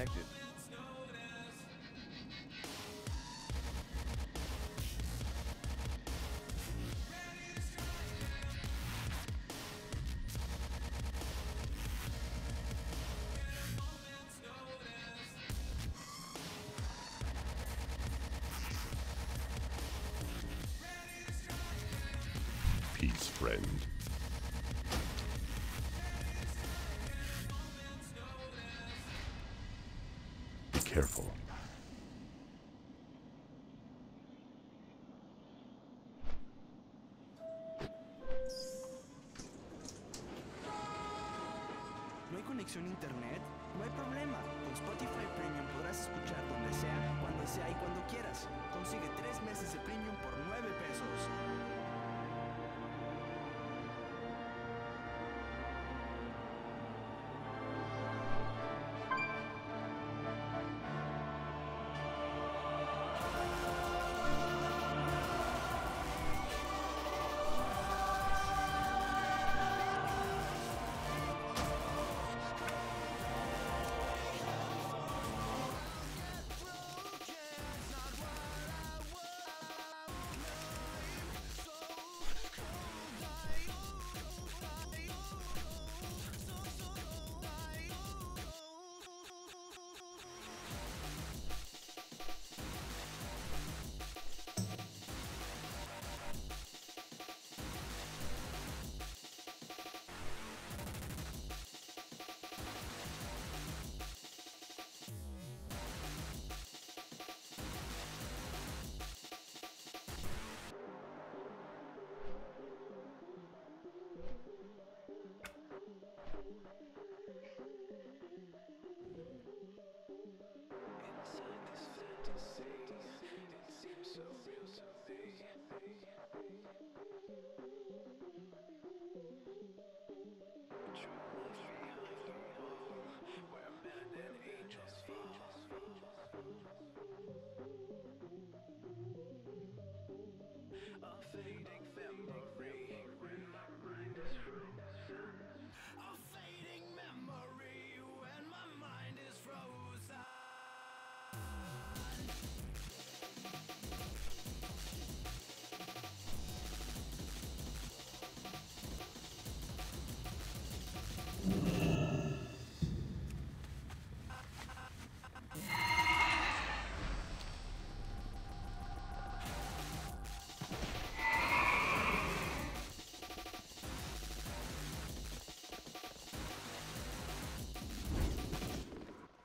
expected. Peace, friend. Be careful. ¿No hay conexión a internet? No hay problema. Con Spotify Premium podrás escuchar donde sea y cuando quieras. Consigue 3 meses de Premium por 9 pesos.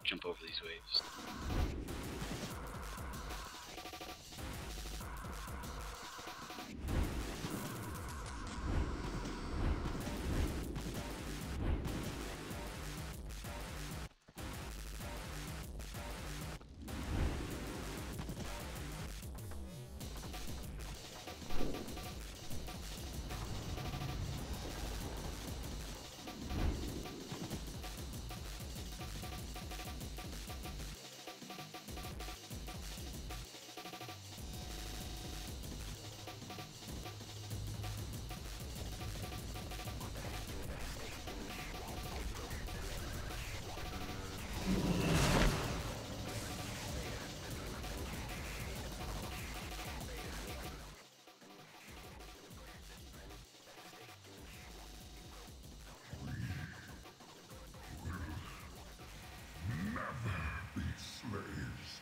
Jump over these waves. Be slaves.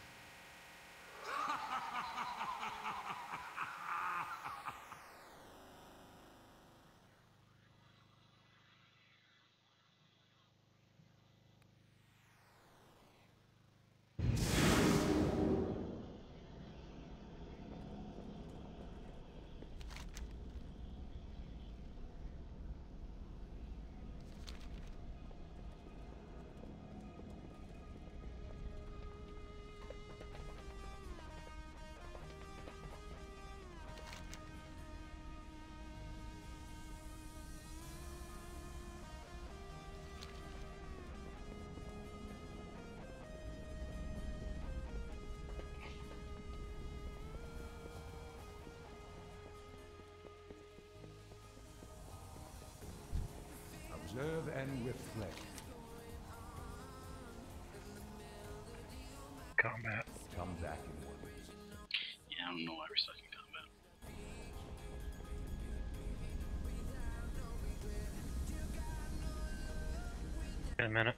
Observe and reflect. combat. Come back in 1 week. Yeah, I don't know why we're stuck in combat. In a minute.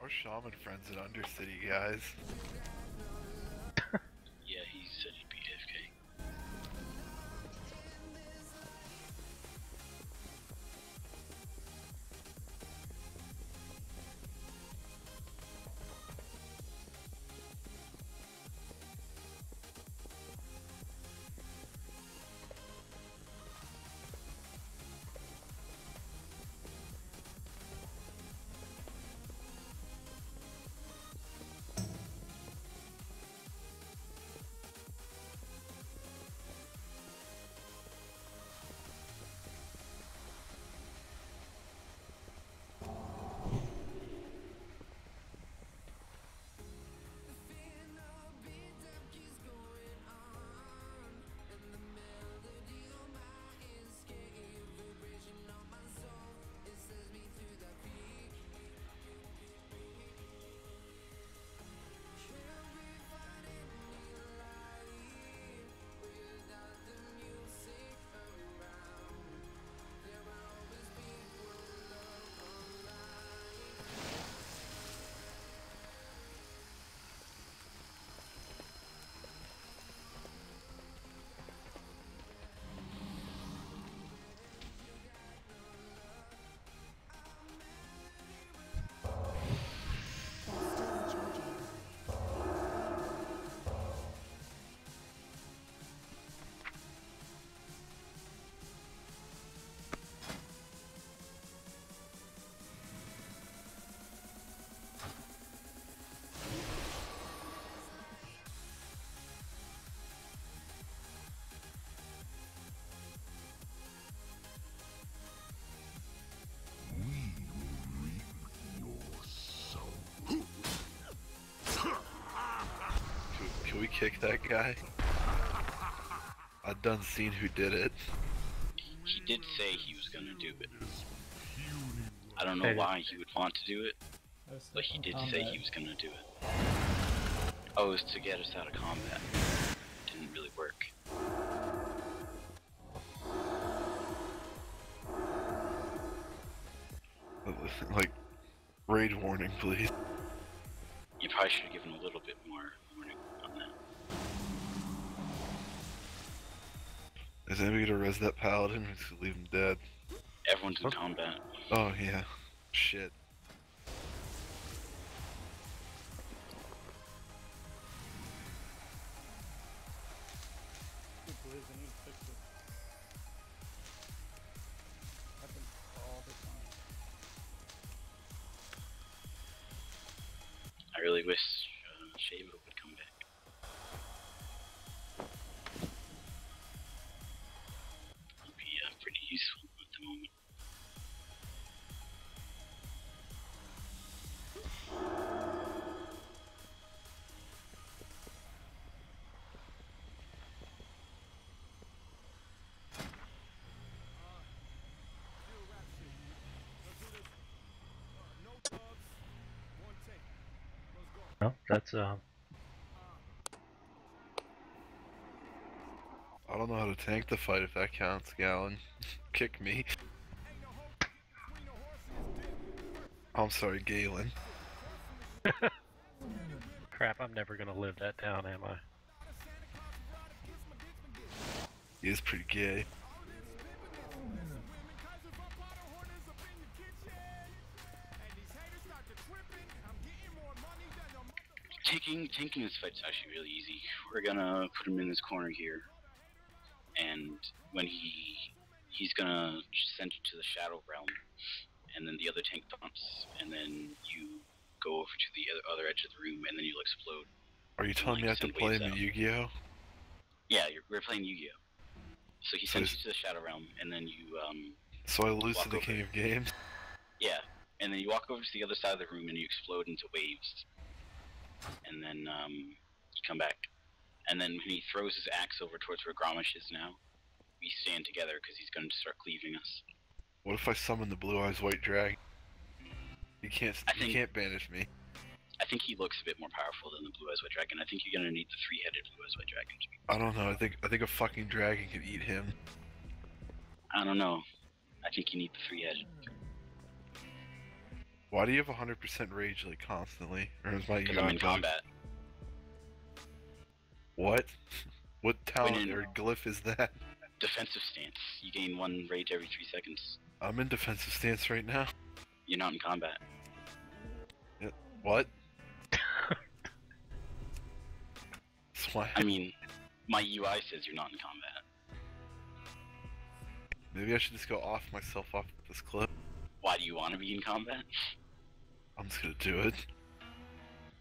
Our shaman friends at Undercity, guys. Yeah, he said he'd be AFK. Can we kick that guy? I done seen who did it. He did say he was gonna do it. I don't know why he would want to do it, but he did say he was gonna do it. Oh, it was to get us out of combat. Didn't really work. Like, raid warning, please. You probably should have given a little bit more warning on that. Is anybody gonna res that paladin? Or just leave him dead? Everyone's in combat. Oh yeah. Shit. I really wish Shava would come back. It'd be pretty useful at the moment. No, that's I don't know how to tank the fight if that counts, Gallon. Kick me. I'm sorry, Galen. crap. I'm never gonna live that down, am I? He is pretty gay. Tanking this fight's actually really easy. We're gonna put him in this corner here, and when he's gonna send you to the Shadow Realm, and then the other tank dumps, and then you go over to the other edge of the room, and then you'll explode. Are you telling me I have to play him in Yu-Gi-Oh? Yeah, we're playing Yu-Gi-Oh. So he sends you to the Shadow Realm, and then you So I lose to the King of Games? Yeah, and then you walk over to the other side of the room, and you explode into waves. And then you come back. And then when he throws his axe over towards where Grommash is now, we stand together because he's going to start cleaving us. What if I summon the Blue Eyes White Dragon? You can't banish me. I think he looks a bit more powerful than the blue-eyes white dragon. I think you're gonna need the three-headed blue-eyes white dragon to be. I don't know. I think a fucking dragon could eat him. I don't know. I think you need the three-headed. Why do you have 100% rage like constantly? Or is my Because UI I'm in bugged? combat. What? What talent in- or glyph is that? Defensive stance. You gain 1 rage every 3 seconds. I'm in defensive stance right now. You're not in combat. What? Swag. I mean, my UI says you're not in combat. Maybe I should just go off myself off this clip. Why do you want to be in combat? I'm just gonna do it.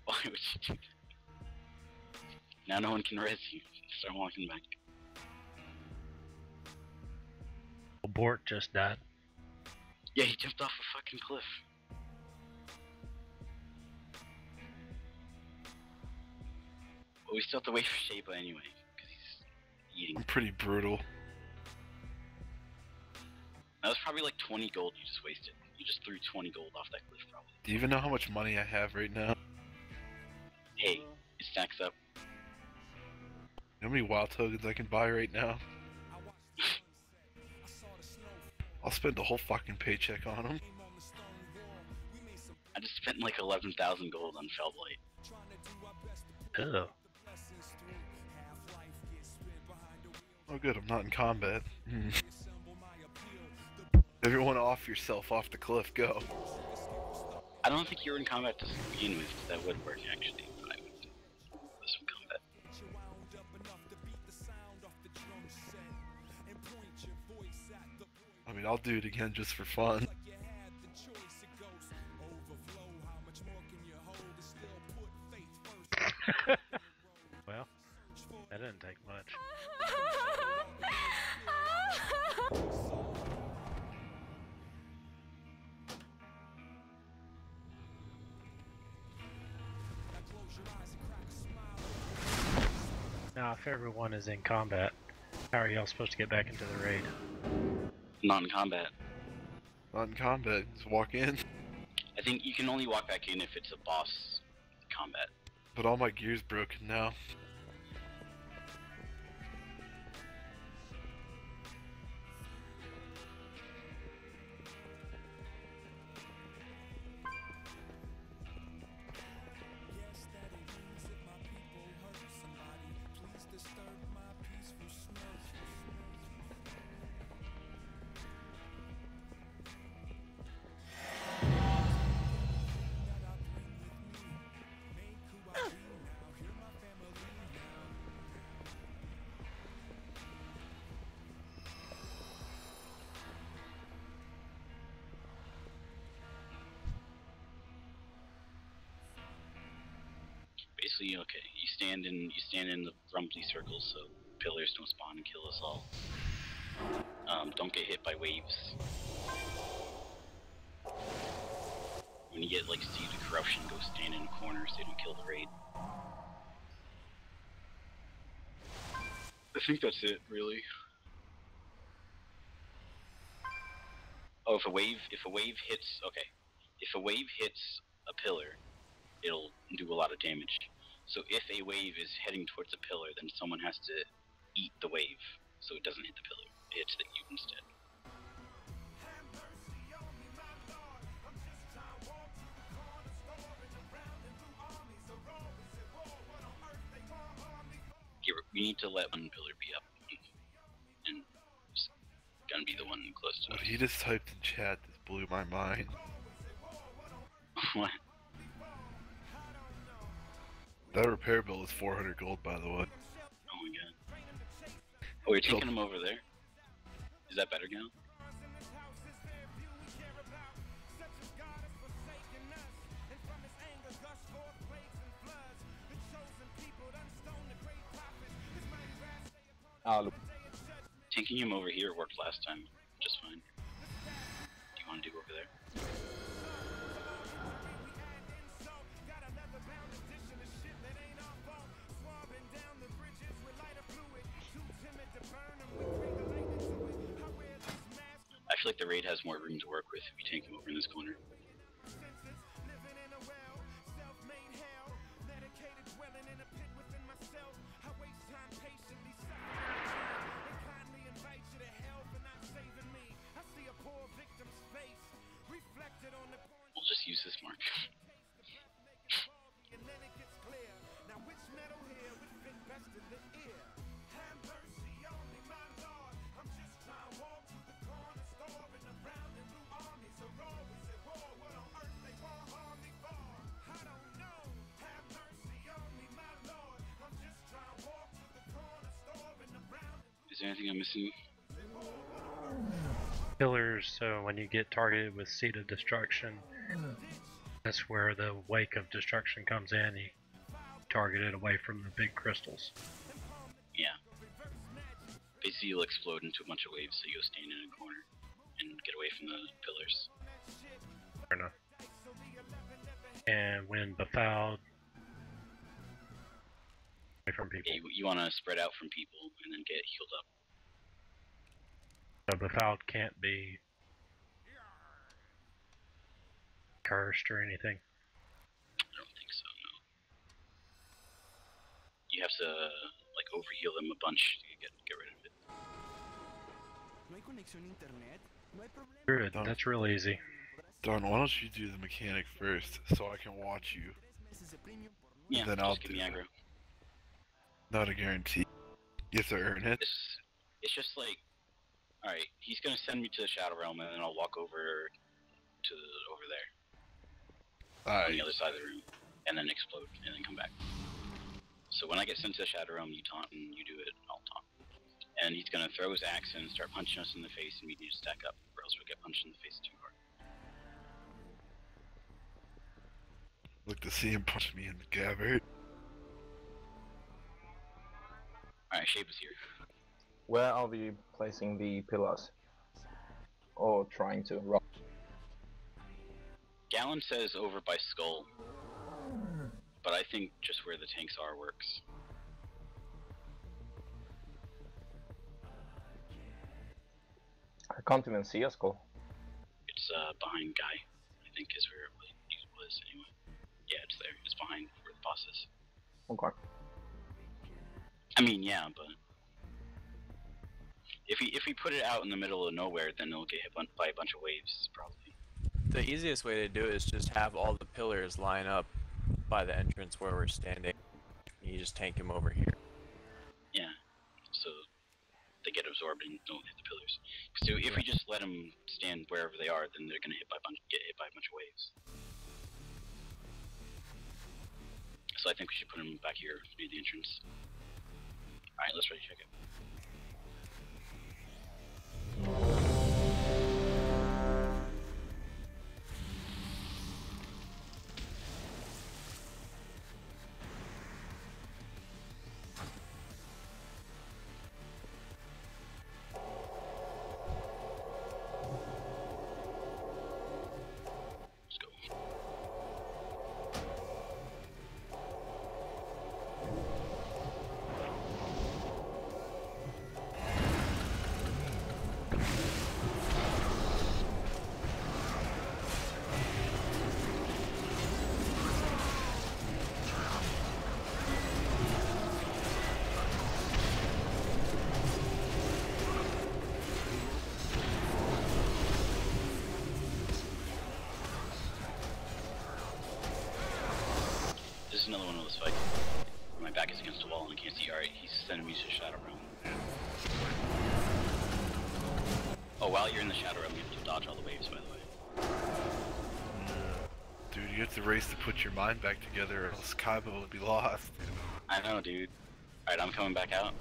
Why would you do that? Now no one can res you. Start walking back. Bort just died. Yeah, he jumped off a fucking cliff. But we still have to wait for Sheba anyway, because he's eating. I'm pretty brutal. That was probably like 20 gold you just wasted. You just threw 20 gold off that cliff, probably. Do you even know how much money I have right now? Hey, it stacks up. You know how many wild tokens I can buy right now? I'll spend the whole fucking paycheck on them. I just spent like 11,000 gold on Feldlight. Ew. Oh good, I'm not in combat. Everyone off yourself off the cliff, go. I don't think you were in combat to begin with. That would work actually. I would do this from combat. I mean, I'll do it again just for fun. Well, that didn't take much. Now, if everyone is in combat, how are y'all supposed to get back into the raid? Not in combat. Not in combat, just walk in. I think you can only walk back in if it's a boss combat. But all my gear's broken now. Basically, okay, you stand in the rumbly circles so pillars don't spawn and kill us all. Don't get hit by waves. When you get like Seed of Corruption, go stand in a corner so you don't kill the raid. I think that's it, really. Oh, if a wave hits, okay. If a wave hits a pillar, it'll do a lot of damage. So if a wave is heading towards a pillar, then someone has to eat the wave, so it doesn't hit the pillar. It hits the you instead. We need to let one pillar be up, and it's gonna be the one close to us. What he just typed in chat just blew my mind. What? That repair bill is 400 gold, by the way. Oh my god. Oh, you're taking him over there? Is that better now? Taking him over here worked last time just fine. Do you want to do over there? I feel like the raid has more room to work with if you take him over in this corner. I'm missing? Pillars, so when you get targeted with Seed of Destruction, that's where the Wake of Destruction comes in. You target it away from the big crystals. Yeah. Basically, you'll explode into a bunch of waves, so you'll stand in a corner and get away from the pillars. Fair enough. And when befouled, away from people. Yeah, you want to spread out from people and then get healed up. So befouled can't be cursed or anything. I don't think so, no. You have to, like, overheal them a bunch to get rid of it. ¿No hay conexión a internet? No hay problema. Good, that's real easy. Don, why don't you do the mechanic first, so I can watch you? Yeah, Then just I'll give do me that. aggro. Not a guarantee. You have to earn it. It's just like, alright, he's gonna send me to the Shadow Realm and then I'll walk over to over there. On Alright. the other side of the room. And then explode and then come back. So when I get sent to the Shadow Realm, you taunt and you do it, I'll taunt. And he's gonna throw his axe and start punching us in the face and we need to stack up, or else we'll get punched in the face too hard. Look to see him punch me in the gabbard. Alright, Shape is here. Where are we placing the pillars? Or trying to? Gallon says over by Skull. But I think just where the tanks are works. I can't even see a skull. It's behind Guy, I think is where it was anyway. Yeah, it's there. It's behind where the boss is. Okay. I mean, yeah, but if we put it out in the middle of nowhere, then it'll get hit by a bunch of waves, probably. The easiest way to do it is just have all the pillars line up by the entrance where we're standing. You just tank him over here. Yeah, so they get absorbed and don't hit the pillars. So if we just let them stand wherever they are, then they're gonna get hit by a bunch of waves. So I think we should put them back here near the entrance. Alright, let's ready check it. Let's go. This is another one of those fights. My back is against the wall and I can't see. Alright, he's sending me to the Shadow Realm. Oh, while you're in the Shadow Realm, you have to dodge all the waves, by the way. Dude, you have to race to put your mind back together, or else Kaiba will be lost. I know, dude. Alright, I'm coming back out.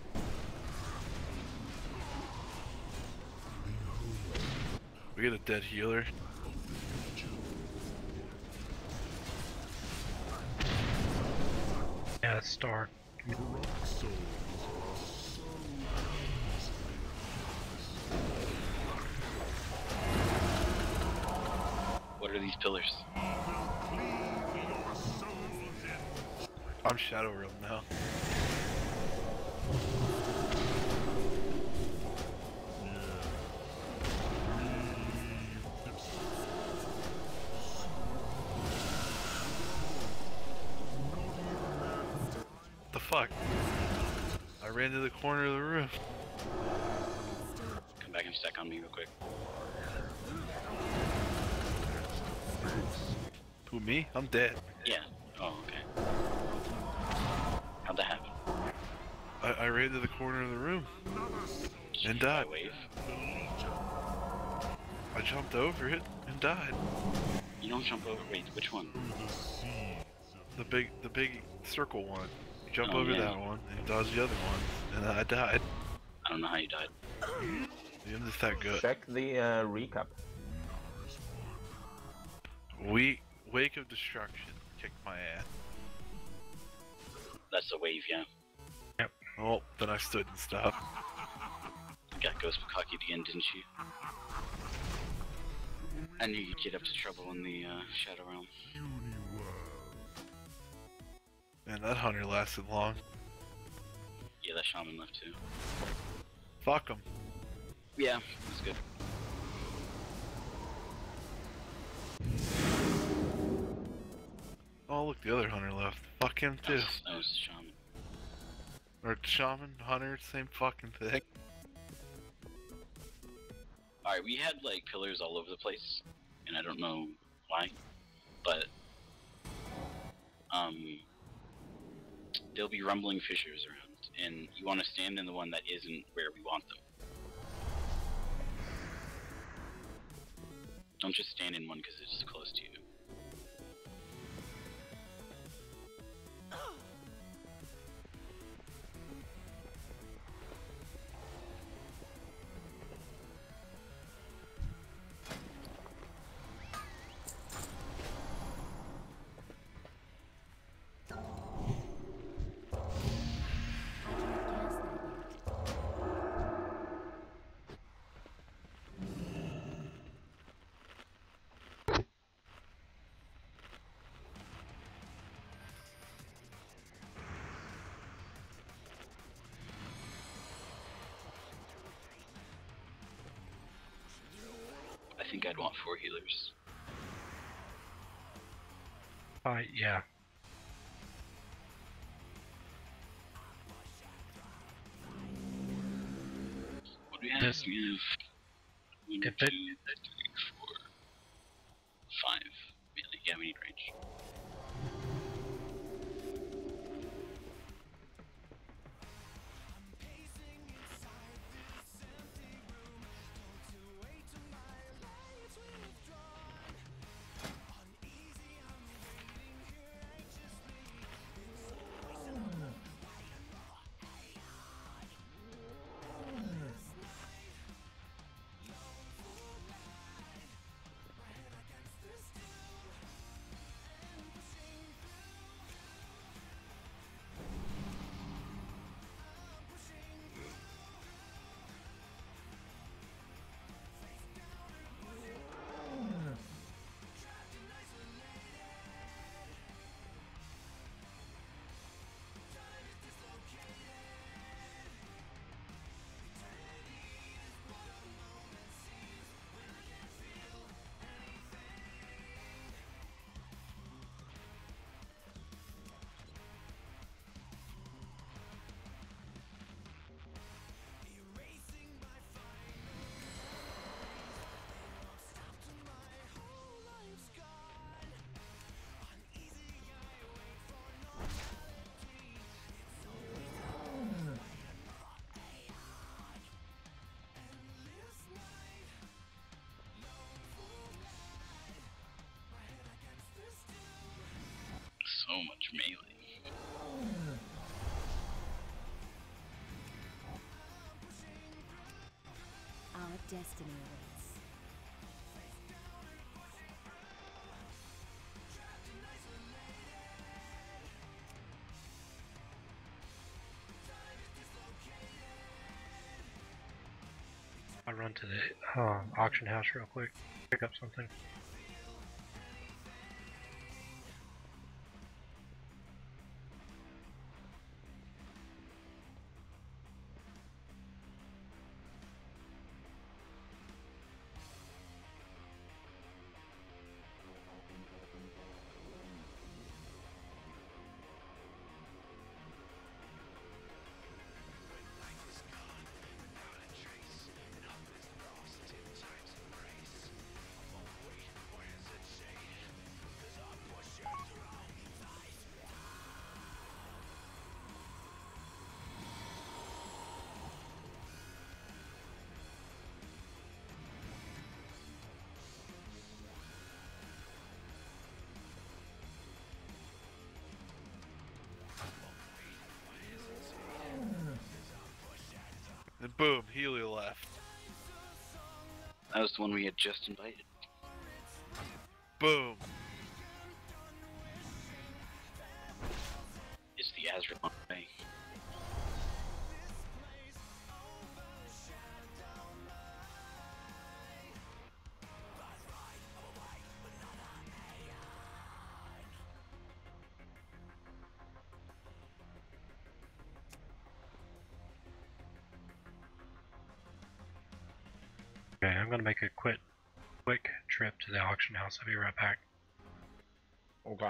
We get a dead healer. Yeah, it's Star. What are these pillars? I'm Shadow Realm now. The fuck? I ran to the corner of the room. Come back and stack on me real quick. Who, me? I'm dead. Yeah. Oh, okay. How'd that happen? I ran to the corner of the room and By died. wave? I jumped over it and died. You don't jump over. Wait, which one? The big circle one. You jump Oh, over yeah. that one and you dodge the other one, and then I died. I don't know how you died. You're just that good. Check the recap. Wake of Destruction kicked my ass. That's a wave, yeah. Oh, then I stood and stopped. Got Ghost Bukkake again, didn't you? I knew you'd get up to trouble in the Shadow Realm. Man, that hunter lasted long. Yeah, that shaman left too. Fuck him. Yeah, that's good. Oh, look, the other hunter left. Fuck him too. That was the shaman. Or shaman, hunter, same fucking thing. Alright, we had like pillars all over the place, and I don't know why, but there'll be rumbling fissures around, and you want to stand in the one that isn't where we want them. Don't just stand in one because it's close to you. I think I'd want 4 healers. Yeah. What do we have? This- We have 1, If 2, it- 3, 4, 5. Yeah, we need range. So much melee. Our destiny awaits. I'll run to the auction house real quick, pick up something. And boom, Helio left. That was the one we had just invited. Boom. It's the Azrael way. Okay, I'm gonna make a quick trip to the auction house. I'll be right back. Okay.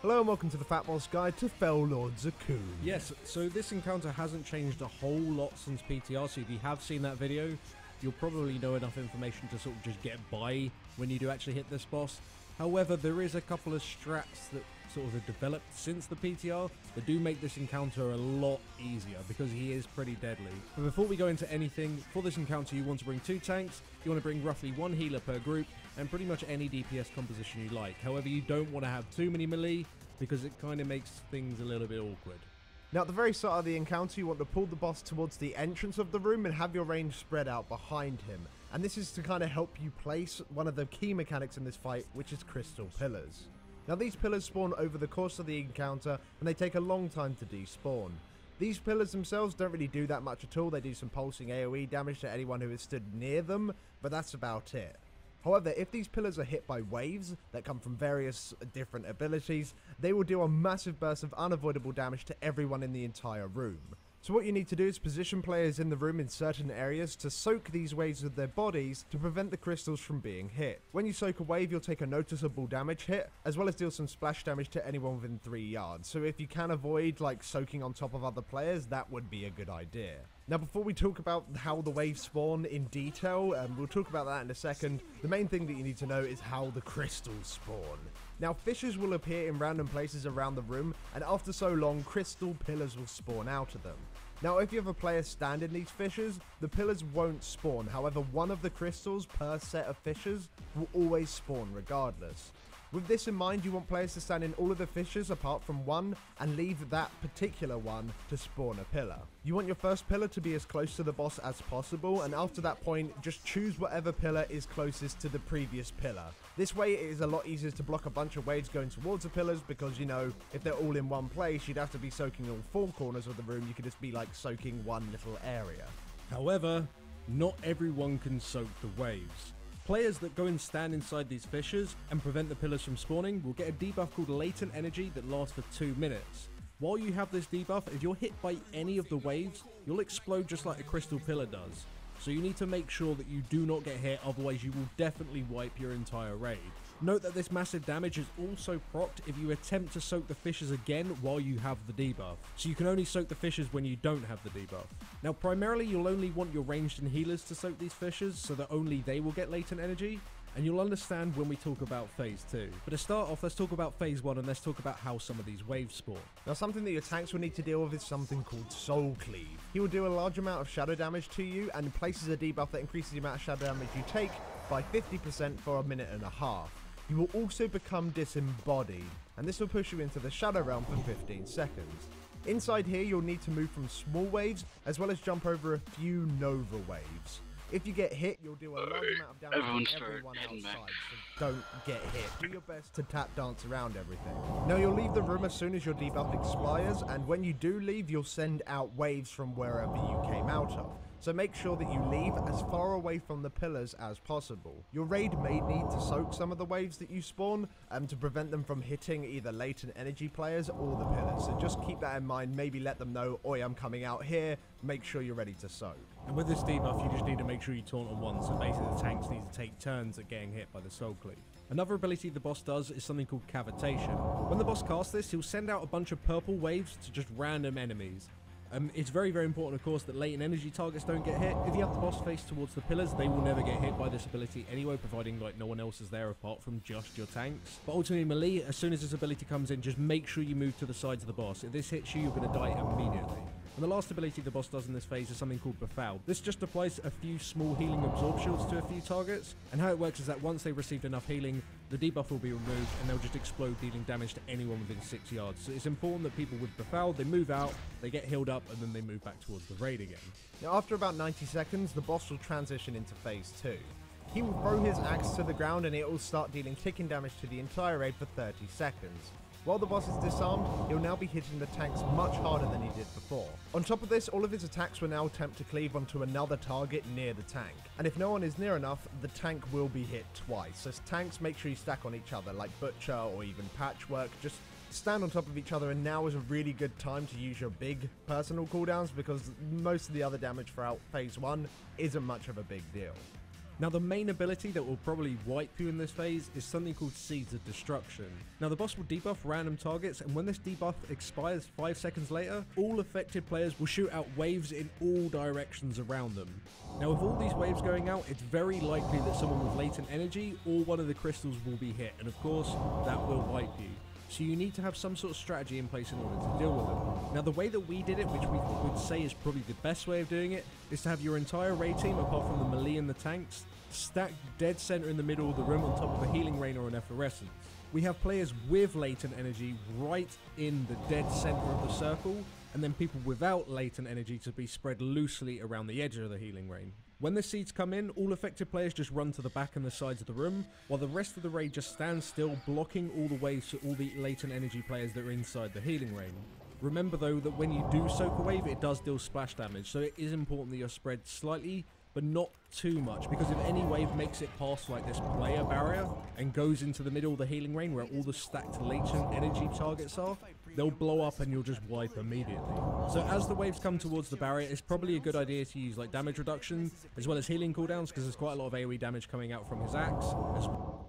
Hello and welcome to the Fat Boss Guide to Fell Lord Zakuun. Yes, so this encounter hasn't changed a whole lot since PTR, so if you have seen that video, you'll probably know enough information to sort of just get by when you do actually hit this boss. However, there is a couple of strats that sort of have developed since the PTR that do make this encounter a lot easier because he is pretty deadly. But before we go into anything, for this encounter you want to bring 2 tanks, you want to bring roughly 1 healer per group, and pretty much any DPS composition you like. However, you don't want to have too many melee because it kind of makes things a little bit awkward. Now at the very start of the encounter you want to pull the boss towards the entrance of the room and have your range spread out behind him. And this is to kind of help you place one of the key mechanics in this fight, which is crystal pillars. Now these pillars spawn over the course of the encounter and they take a long time to despawn. These pillars themselves don't really do that much at all. They do some pulsing AoE damage to anyone who is stood near them, but that's about it. However, if these pillars are hit by waves that come from various different abilities, they will deal a massive burst of unavoidable damage to everyone in the entire room. So what you need to do is position players in the room in certain areas to soak these waves with their bodies to prevent the crystals from being hit. When you soak a wave, you'll take a noticeable damage hit, as well as deal some splash damage to anyone within 3 yards. So if you can avoid like soaking on top of other players, that would be a good idea. Now before we talk about how the waves spawn in detail, we'll talk about that in a second, the main thing that you need to know is how the crystals spawn. Now fissures will appear in random places around the room, and after so long, crystal pillars will spawn out of them. Now if you have a player stand in these fissures, the pillars won't spawn, however one of the crystals per set of fissures will always spawn regardless. With this in mind, you want players to stand in all of the fissures apart from one and leave that particular one to spawn a pillar. You want your first pillar to be as close to the boss as possible, and after that point, just choose whatever pillar is closest to the previous pillar. This way it is a lot easier to block a bunch of waves going towards the pillars because, you know, if they're all in one place, you'd have to be soaking all 4 corners of the room. You could just be like soaking one little area. However, not everyone can soak the waves. Players that go and stand inside these fissures and prevent the pillars from spawning will get a debuff called Latent Energy that lasts for 2 minutes. While you have this debuff, if you're hit by any of the waves, you'll explode just like a crystal pillar does. So you need to make sure that you do not get hit, otherwise you will definitely wipe your entire raid. Note that this massive damage is also procced if you attempt to soak the fissures again while you have the debuff. So you can only soak the fissures when you don't have the debuff. Now primarily you'll only want your ranged and healers to soak these fissures so that only they will get latent energy, and you'll understand when we talk about phase 2. But to start off, let's talk about phase 1 and let's talk about how some of these waves spawn. Now something that your tanks will need to deal with is something called Soul Cleave. He will do a large amount of shadow damage to you and places a debuff that increases the amount of shadow damage you take by 50% for a minute and a half. You will also become disembodied, and this will push you into the Shadow Realm for 15 seconds. Inside here, you'll need to move from small waves, as well as jump over a few Nova waves. If you get hit, you'll do a large amount of damage to everyone outside, so don't get hit. Do your best to tap dance around everything. Now you'll leave the room as soon as your debuff expires, and when you do leave, you'll send out waves from wherever you came out of. so make sure that you leave as far away from the pillars as possible. Your raid may need to soak some of the waves that you spawn to prevent them from hitting either latent energy players or the pillars, so just keep that in mind. Maybe let them know, oi, I'm coming out here, make sure you're ready to soak. And with this debuff, you just need to make sure you taunt on one, so basically the tanks need to take turns at getting hit by the soul cleave. Another ability the boss does is something called cavitation. When the boss casts this, he'll send out a bunch of purple waves to just random enemies. It's very, very important, of course, that latent energy targets don't get hit. If you have the boss face towards the pillars, they will never get hit by this ability anyway, providing like no one else is there apart from just your tanks. But ultimately, melee, as soon as this ability comes in, just make sure you move to the sides of the boss. If this hits you, you're going to die immediately. And the last ability the boss does in this phase is something called Befoul. This just applies a few small healing absorb shields to a few targets, and how it works is that once they've received enough healing, the debuff will be removed and they'll just explode, dealing damage to anyone within 6 yards. So it's important that people with Befoul, they move out, they get healed up, and then they move back towards the raid again. Now after about 90 seconds, the boss will transition into phase 2. He will throw his axe to the ground and it will start dealing ticking damage to the entire raid for 30 seconds. While the boss is disarmed, he'll now be hitting the tanks much harder than he did before. On top of this, all of his attacks will now attempt to cleave onto another target near the tank. And if no one is near enough, the tank will be hit twice. As tanks, make sure you stack on each other, like Butcher or even Patchwork. Just stand on top of each other, and now is a really good time to use your big personal cooldowns, because most of the other damage throughout phase 1 isn't much of a big deal. Now the main ability that will probably wipe you in this phase is something called Seeds of Destruction. Now the boss will debuff random targets, and when this debuff expires 5 seconds later, all affected players will shoot out waves in all directions around them. Now with all these waves going out, it's very likely that someone with latent energy or one of the crystals will be hit, and of course that will wipe you. So you need to have some sort of strategy in place in order to deal with them. Now the way that we did it, which we would say is probably the best way of doing it, is to have your entire raid team, apart from the melee and the tanks, stacked dead center in the middle of the room on top of a healing rain or an effervescence. We have players with latent energy right in the dead center of the circle, and then people without latent energy to be spread loosely around the edge of the healing rain. When the seeds come in, all affected players just run to the back and the sides of the room, while the rest of the raid just stands still, blocking all the waves to all the latent energy players that are inside the healing rain. Remember though that when you do soak a wave, it does deal splash damage, so it is important that you're spread slightly, but not too much, because if any wave makes it past like this player barrier and goes into the middle of the healing rain where all the stacked latent energy targets are, they'll blow up and you'll just wipe immediately. So as the waves come towards the barrier, it's probably a good idea to use like damage reduction as well as healing cooldowns, because there's quite a lot of AoE damage coming out from his axe as well.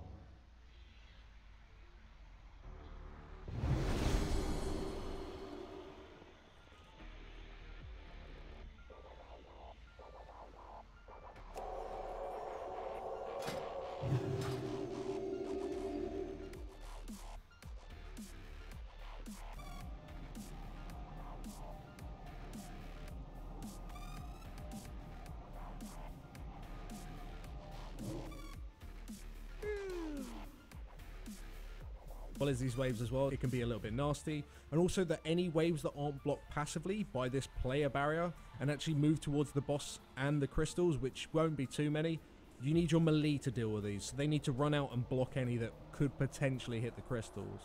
As these waves as well, it can be a little bit nasty, and also that any waves that aren't blocked passively by this player barrier and actually move towards the boss and the crystals, which won't be too many, you need your melee to deal with these, so they need to run out and block any that could potentially hit the crystals.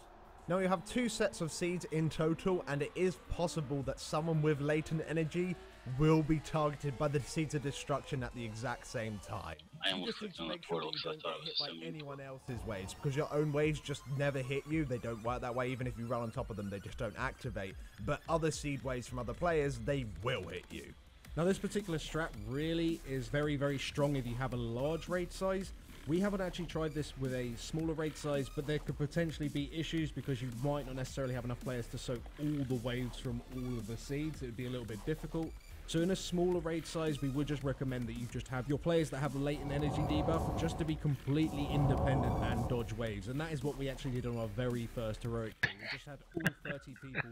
Now you have 2 sets of seeds in total, and it is possible that someone with latent energy will be targeted by the Seeds of Destruction at the exact same time. I You almost just need clicked to on the make sure portal that you because I don't thought get it hit was by some... anyone else's waves, because your own waves just never hit you. They don't work that way. Even if you run on top of them, they just don't activate. But other seed waves from other players, they will hit you. Now this particular strat really is very, very strong if you have a large raid size. We haven't actually tried this with a smaller raid size, but there could potentially be issues because you might not necessarily have enough players to soak all the waves from all of the seeds. It would be a little bit difficult. So in a smaller raid size, we would just recommend that you just have your players that have the latent energy debuff just to be completely independent and dodge waves. And that is what we actually did on our very first heroic thing. We just had all 30 people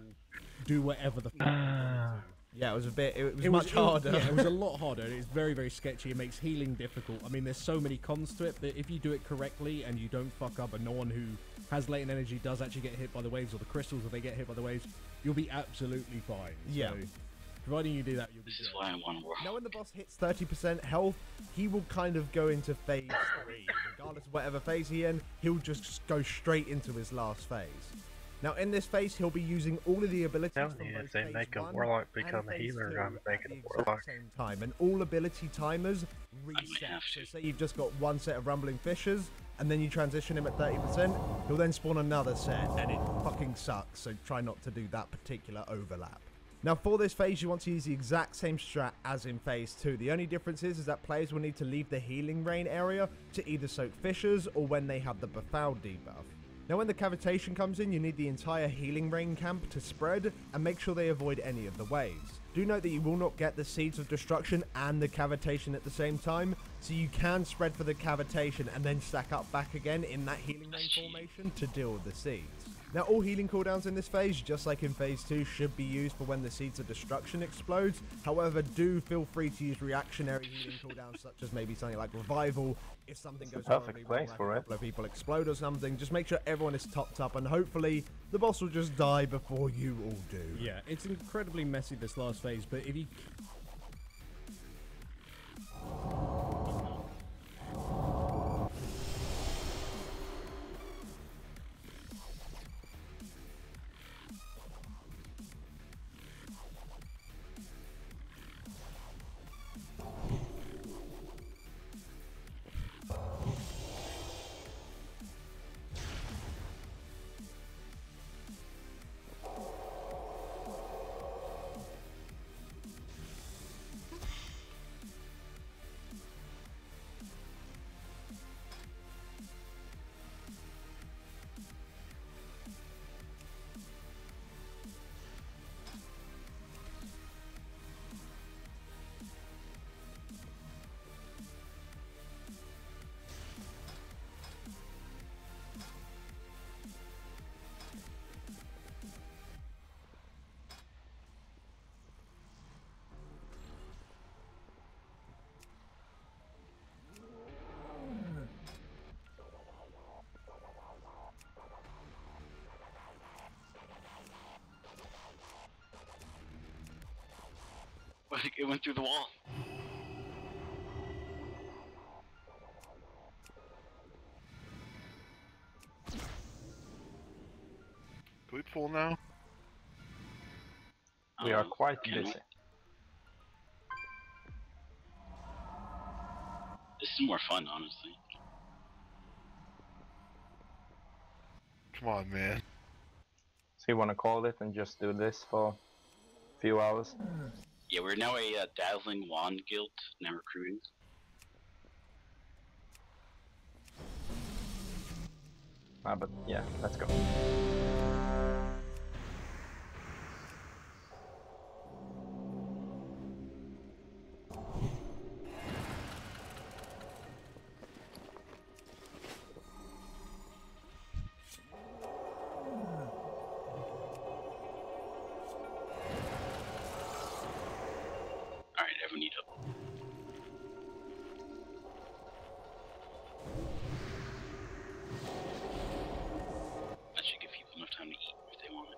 do whatever the fuck they wanted to. Yeah, it was much harder. Yeah, it was a lot harder. It's very, very sketchy. It makes healing difficult. I mean, there's so many cons to it, but if you do it correctly and you don't fuck up and no one who has latent energy does actually get hit by the waves, or the crystals, if they get hit by the waves, you'll be absolutely fine. Yeah. So, providing you do that, you'll be This is good. why I want to work. Now when the boss hits 30% health, he will kind of go into phase 3. Regardless of whatever phase he's in, he'll just go straight into his last phase. Now in this phase, he'll be using all of the abilities Telling from you, both if they phase make a 1 warlock and become a phase healer, 2 I'm at making the a exact warlock. same time, and all ability timers reset. So say you've just got one set of Rumbling Fissures, and then you transition him at 30%, he'll then spawn another set, and it fucking sucks, so try not to do that particular overlap. Now for this phase, you want to use the exact same strat as in phase 2. The only difference is that players will need to leave the healing rain area to either soak fissures or when they have the Befouled debuff. Now when the cavitation comes in, you need the entire healing rain camp to spread and make sure they avoid any of the waves. Do note that you will not get the Seeds of Destruction and the cavitation at the same time, so you can spread for the cavitation and then stack up back again in that healing rain formation to deal with the seeds. Now all healing cooldowns in this phase, just like in phase 2, should be used for when the Seeds of Destruction explodes. However, do feel free to use reactionary healing cooldowns such as maybe something like Revival if something goes horribly wrong, like a couple of people explode or something. Just make sure everyone is topped up and hopefully the boss will just die before you all do. Yeah, it's incredibly messy this last phase, but if you... It went through the wall. Can we pull now? We are quite busy. This is more fun, honestly. Come on, man. So you want to call it and just do this for a few hours? Yeah, we're now a Dazzling Wand Guild, now recruiting. But yeah, let's go. Alright, everyone eat up. That should give people enough time to eat if they want it.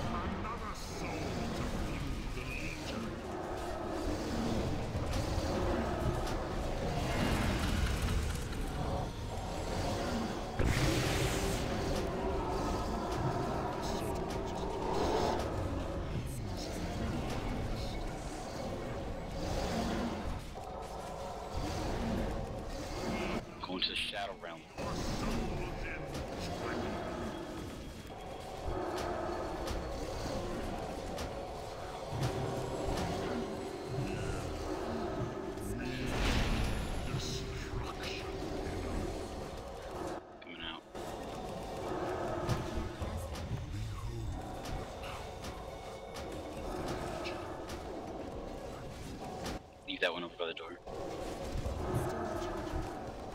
Another soul to fuel the Legion. Going to the Shadow Realm. Coming out. Leave that one over by the door.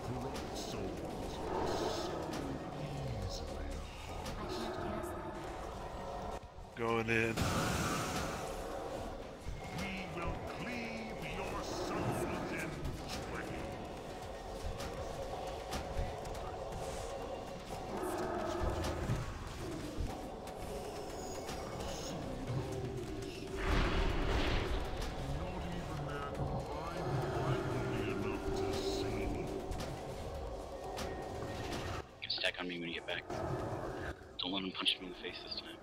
Corrupt souls so easily Going in. we will cleave your souls in twain. on me when you get back. Don't let him punch me in the face this time.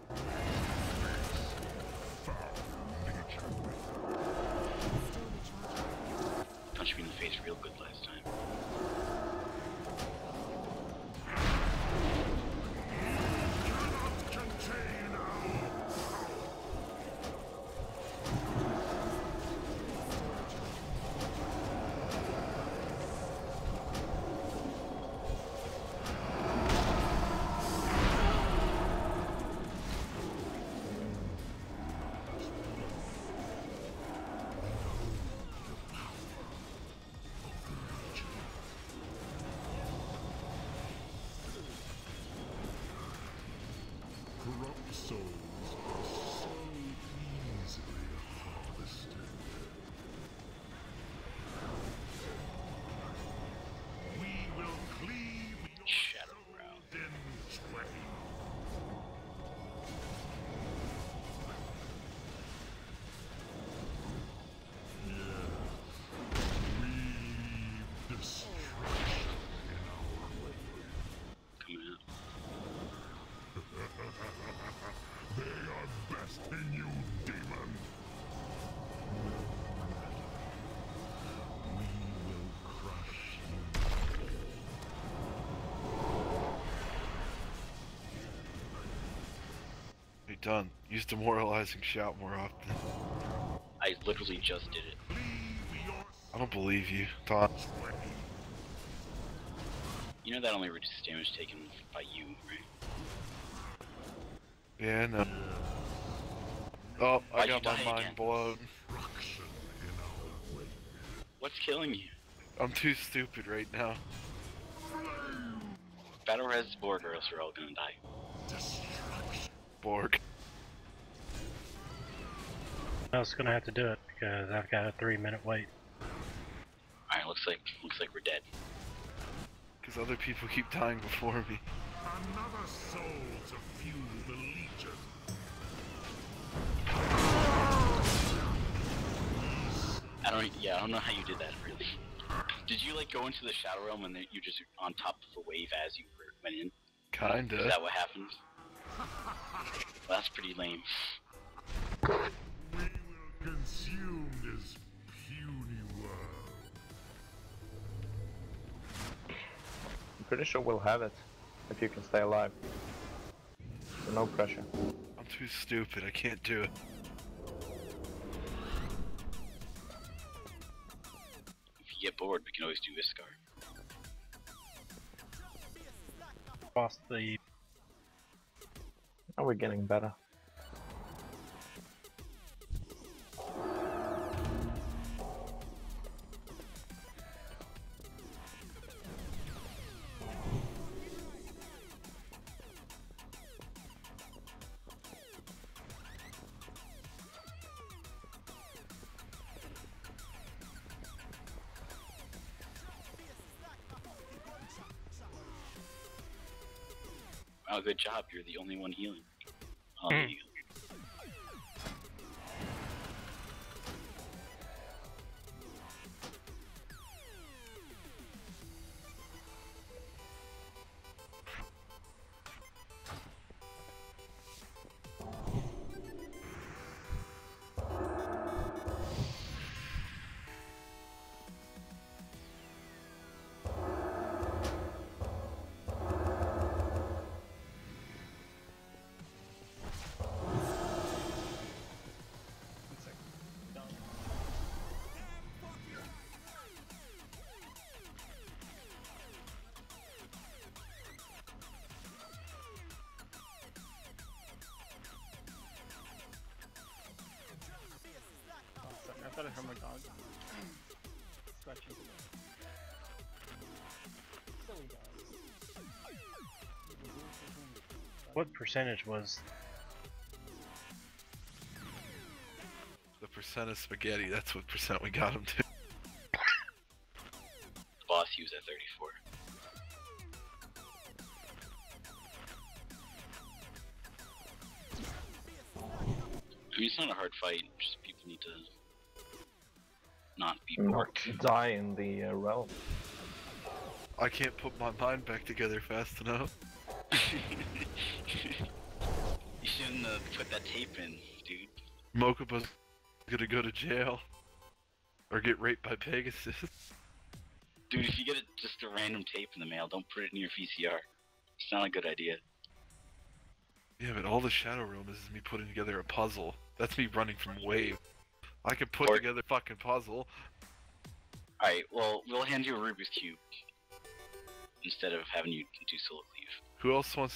Punch me in the face real good last time. Corrupt souls are so easily harvested. We will cleave your Shadow Ground. soul in twain. We leave destruction in our wake. Coming out. They are besting you, demon! We will crush you. Hey, done. Use demoralizing shout more often. I literally just did it. Leave your I don't believe you, Don. twain. You know that only reduces damage taken by you, right? Yeah, no. Oh, I Why'd got you my die mind again? blown. Destruction in our wake. What's killing you? I'm too stupid right now. Battle res Borg or else you're all gonna die. Destruction. Borg. I was gonna have to do it because I've got a 3-minute wait. Alright, looks like we're dead. Because other people keep dying before me. Another soul to fuel the legion. I don't know how you did that really. Did you like go into the Shadow Realm and then you just on top of a wave as you went in? Is Kinda. that what happened? Well, that's pretty lame. We will consume this puny world. I'm pretty sure we'll have it, if you can stay alive. So no pressure. I'm too stupid. I can't do it. If you get bored, we can always do Iskar. Lost the Oh, we're getting better. Oh, good job. You're the only one healing. Oh, there you go. I thought I heard my dog scratching. Silly dog. what percentage was The percent of spaghetti, that's what percent we got him to. Boss, he was at 34. I mean, it's not a hard fight, just people need to not be bored. Not die in the realm. I can't put my mind back together fast enough. You shouldn't have put that tape in, dude. Mokuba's gonna go to jail. Or get raped by Pegasus. Dude, if you get just a random tape in the mail, don't put it in your VCR. It's not a good idea. Yeah, but all the Shadow Realm is me putting together a puzzle. That's me running from Wave. I could put together a fucking puzzle. Alright, well, we'll hand you a Rubik's Cube. Instead of having you do solo cleave. Who else wants...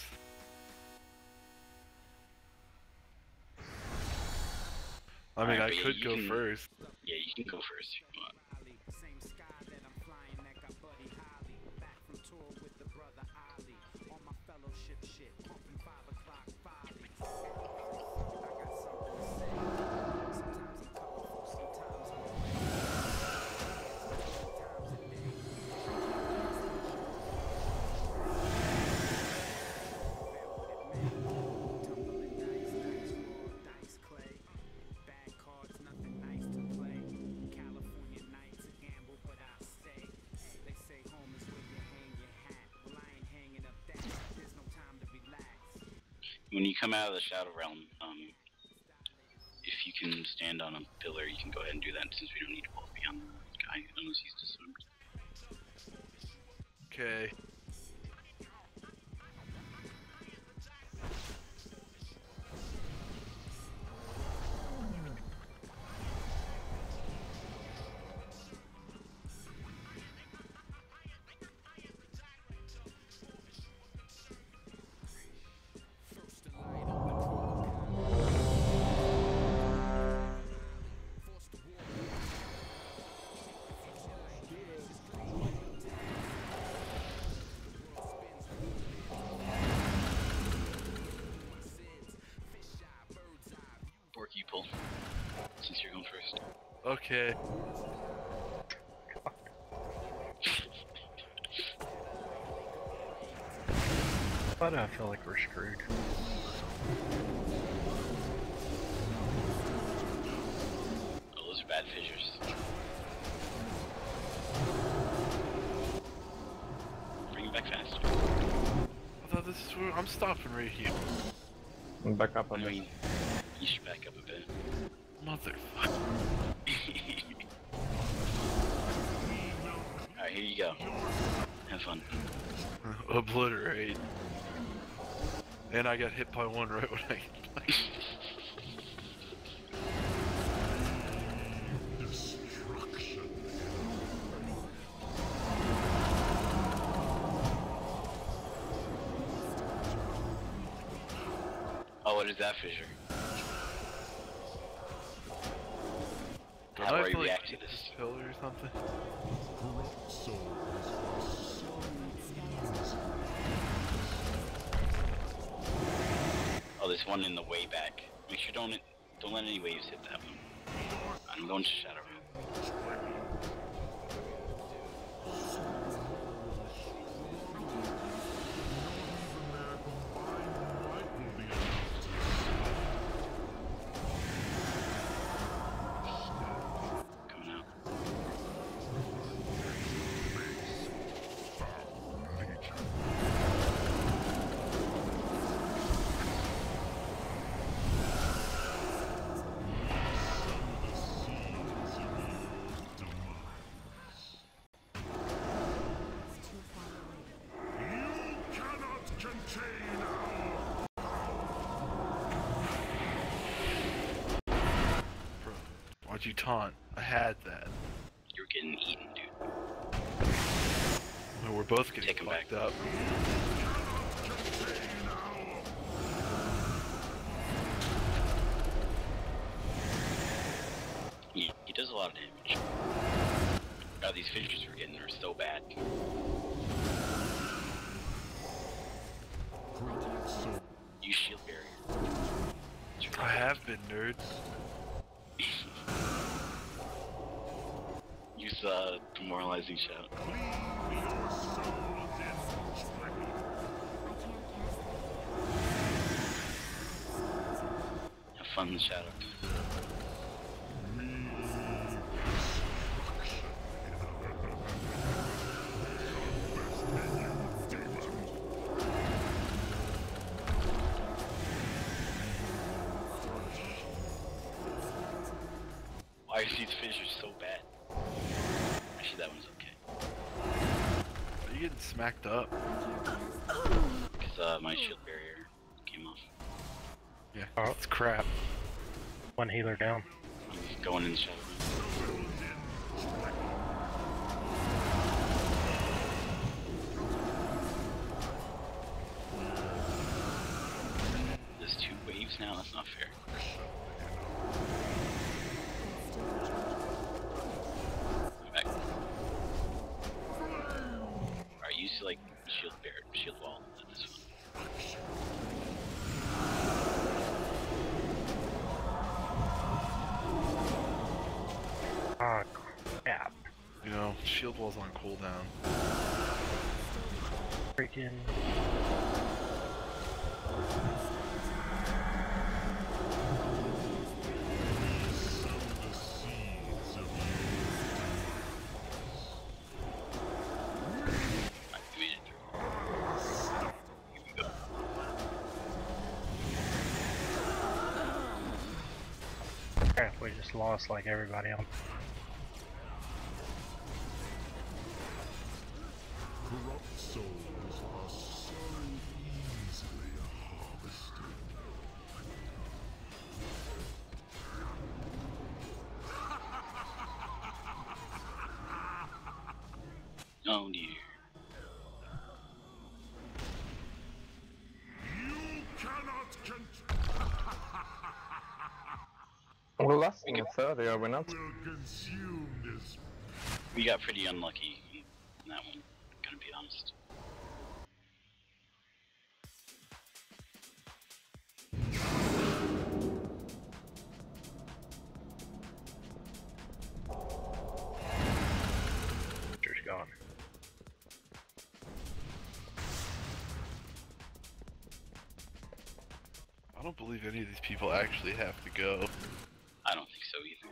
I mean, Alright, I could go first. Yeah, you can go first if you want. When you come out of the Shadow Realm, if you can stand on a pillar, you can go ahead and do that since we don't need to both be on the guy unless he's disarmed. Okay. You pull, since you're going first. Okay. Why do I feel like we're screwed? Oh, those are bad fissures. Bring it back fast. I thought this is where I'm stopping right here. Back up a bit. mean, you should back up a bit. Motherfucker. Alright, here you go. Have fun. Obliterate. And I got hit by one right when I... Destruction. Oh, what is that fissure? Don't How I do I feel like react to this? pillar or something? Corrupt souls Oh, there's one in the way back. Make sure don't let any waves hit that one. I'm going to Shadow Realm. Coming out. Why'd you taunt? I had that. You're getting eaten, dude. Well, we're both getting Take him fucked back. up. He does a lot of damage. God, these fissures we're getting are so bad. Use shield barrier. I have been, nerd. Use demoralizing shout. Have fun in the shadow. these fish are so bad. Actually, that one's okay. Are you getting smacked up? Because my shield barrier came off. Yeah, Oh. it's crap. One healer down. I'm going in the shadow. There's 2 waves now, that's not fair. I'm back. Alright, use like shield barrier, shield wall at this one. Ah, crap. You know, shield wall's on cooldown. Freaking. Crap, we just lost like everybody else. Corrupt souls are so easily harvested. Oh dear. You cannot We're less than 30, are we not? will consume this. We got pretty unlucky in that one, gonna be honest. Just gone. I don't believe any of these people actually have to go. I don't think so either.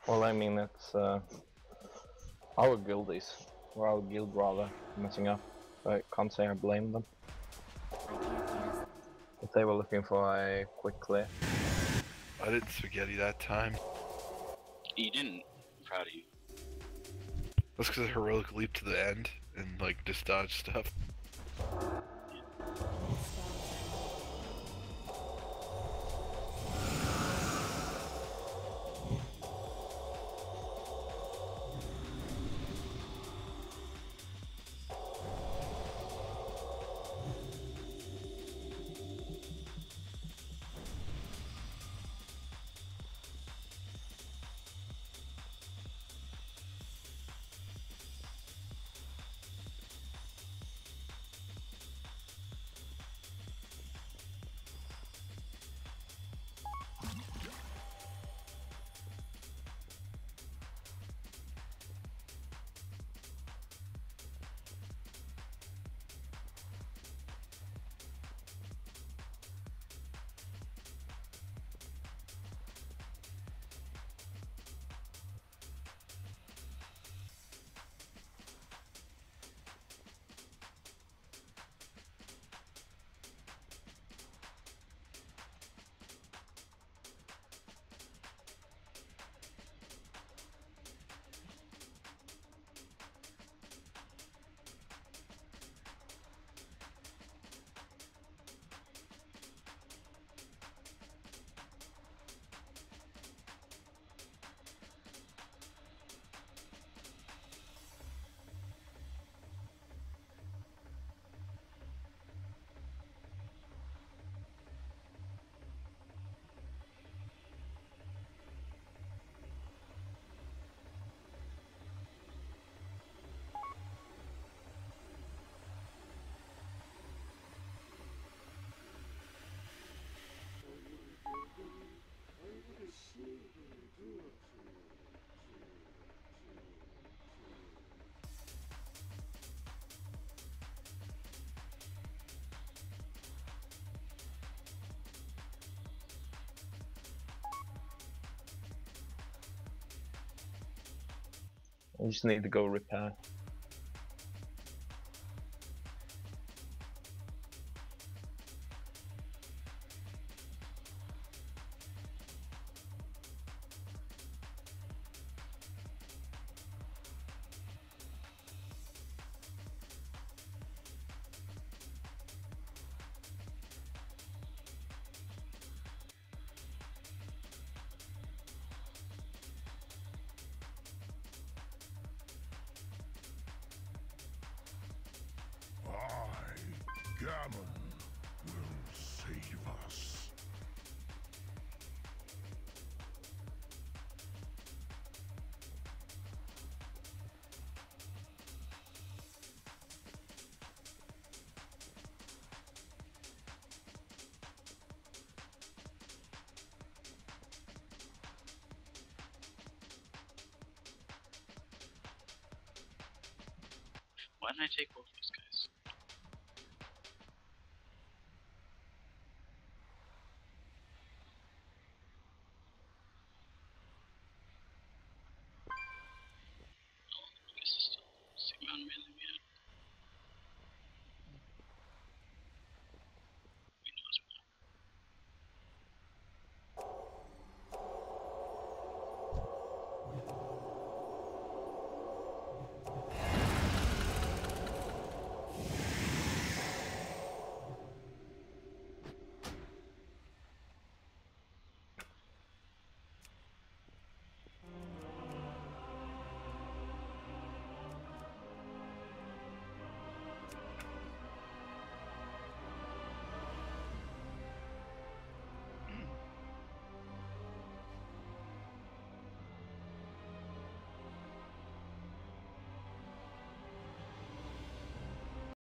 Well, I mean, it's our guildies, or our guild rather, messing up. I can't say I blame them. If they were looking for a quick clear. I didn't spaghetti that time. You didn't. I'm proud of you. That's because I heroic leap to the end and like just dodge stuff. I just need to go repair. Gammon will save us. Why didn't I take